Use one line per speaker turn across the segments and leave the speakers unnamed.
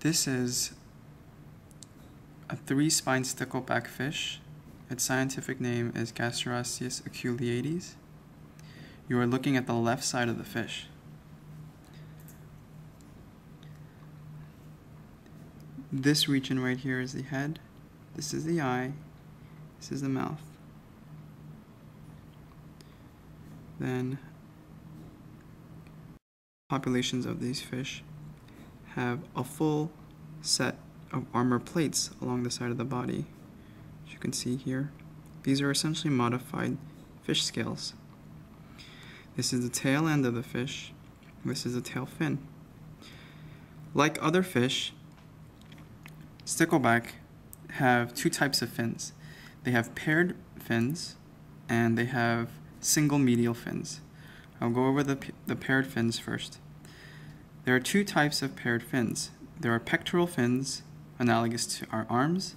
This is a three-spine stickleback fish. Its scientific name is Gasterosteus aculeates. You are looking at the left side of the fish. This region right here is the head. This is the eye. This is the mouth. Then populations of these fish have a full set of armor plates along the side of the body, as you can see here. These are essentially modified fish scales. This is the tail end of the fish. This is the tail fin. Like other fish, stickleback have two types of fins. They have paired fins and they have single medial fins. I'll go over the paired fins first. There are two types of paired fins. There are pectoral fins, analogous to our arms,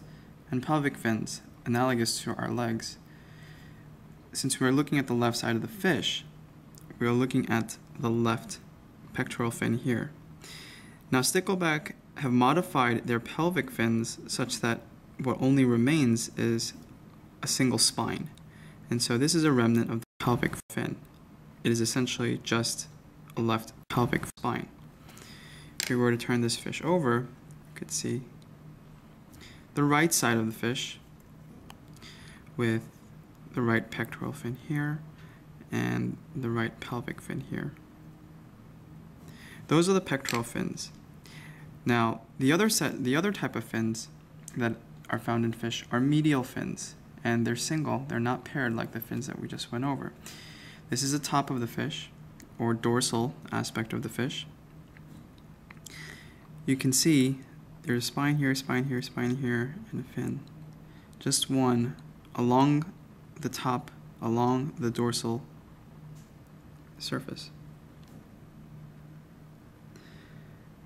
and pelvic fins, analogous to our legs. Since we're looking at the left side of the fish, we are looking at the left pectoral fin here. Now, stickleback have modified their pelvic fins such that what only remains is a single spine. And so this is a remnant of the pelvic fin. It is essentially just a left pelvic spine. If we were to turn this fish over, you could see the right side of the fish with the right pectoral fin here and the right pelvic fin here. Those are the pectoral fins. Now, the other type of fins that are found in fish are medial fins, and they're single. They're not paired like the fins that we just went over. This is the top of the fish, or dorsal aspect of the fish. You can see there's a spine here, spine here, spine here, and a fin. Just one along the top, along the dorsal surface.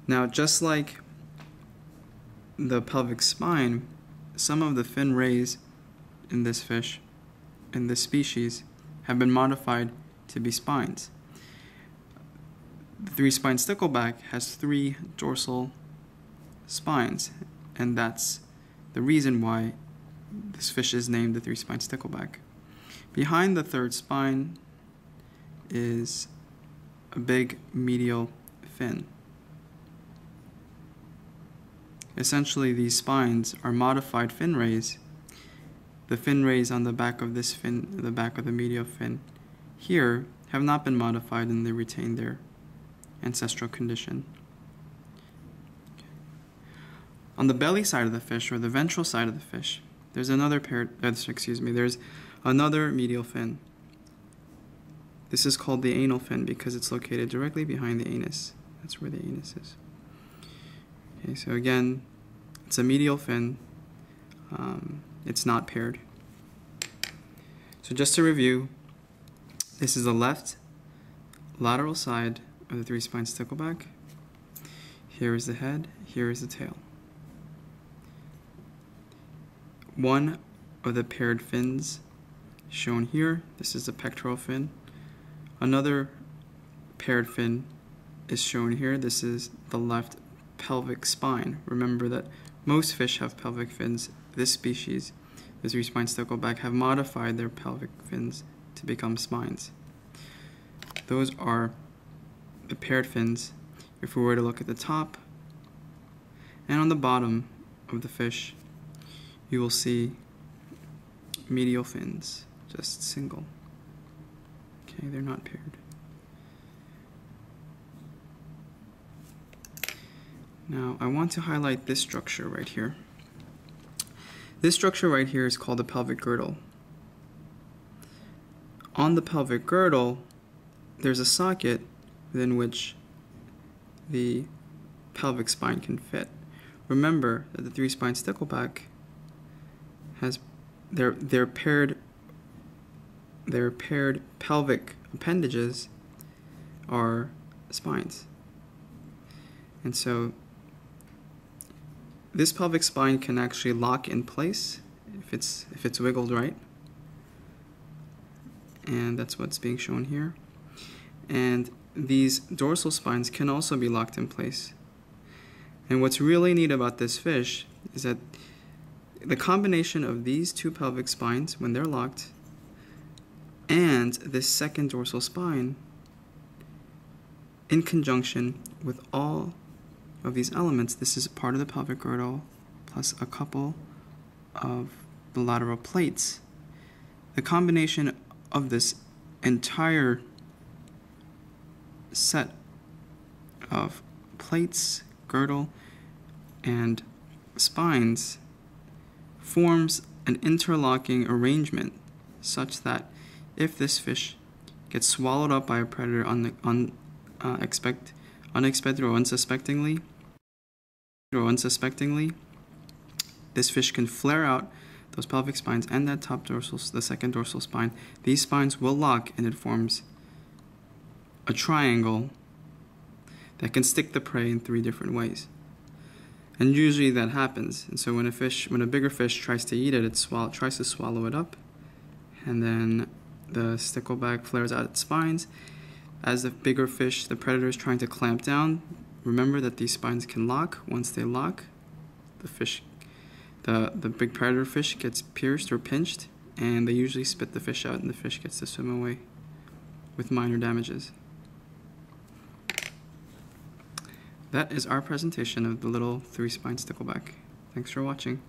Now, just like the pelvic spine, some of the fin rays in this fish, in this species, have been modified to be spines. The three-spine stickleback has three dorsal spines, and that's the reason why this fish is named the three-spine stickleback. Behind the third spine is a big medial fin. Essentially, these spines are modified fin rays. The fin rays on the back of this fin, the back of the medial fin here, have not been modified, and they retain their ancestral condition. On the belly side of the fish, or the ventral side of the fish, there's another there's another medial fin. This is called the anal fin because it's located directly behind the anus. That's where the anus is. Okay, so again, it's a medial fin. It's not paired. So just to review, this is the left lateral side of the three-spine stickleback. Here is the head, here is the tail. One of the paired fins shown here, this is the pectoral fin. Another paired fin is shown here. This is the left pelvic spine. Remember that most fish have pelvic fins. This species, the three-spine stickleback, have modified their pelvic fins to become spines. Those are the paired fins. If we were to look at the top and on the bottom of the fish, you will see medial fins, just single. Okay, they're not paired. Now, I want to highlight this structure right here. This structure right here is called the pelvic girdle. On the pelvic girdle, there's a socket within which the pelvic spine can fit. Remember that the three-spine stickleback has their paired pelvic appendages are spines. And so this pelvic spine can actually lock in place if it's wiggled right. And that's what's being shown here. And these dorsal spines can also be locked in place. And what's really neat about this fish is that the combination of these two pelvic spines, when they're locked, and this second dorsal spine, in conjunction with all of these elements, this is part of the pelvic girdle, plus a couple of the lateral plates. The combination of this entire set of plates, girdle, and spines forms an interlocking arrangement such that if this fish gets swallowed up by a predator unexpected or unsuspectingly, this fish can flare out those pelvic spines and that top dorsal, the second dorsal spine. These spines will lock and it forms a triangle that can stick the prey in 3 different ways. And usually that happens. And so when a bigger fish tries to eat it, it tries to swallow it up, and then the stickleback flares out its spines. As the bigger fish, the predator, is trying to clamp down, remember that these spines can lock. Once they lock, the big predator fish gets pierced or pinched, and they usually spit the fish out, and the fish gets to swim away with minor damages. That is our presentation of the little 3-spine stickleback. Thanks for watching.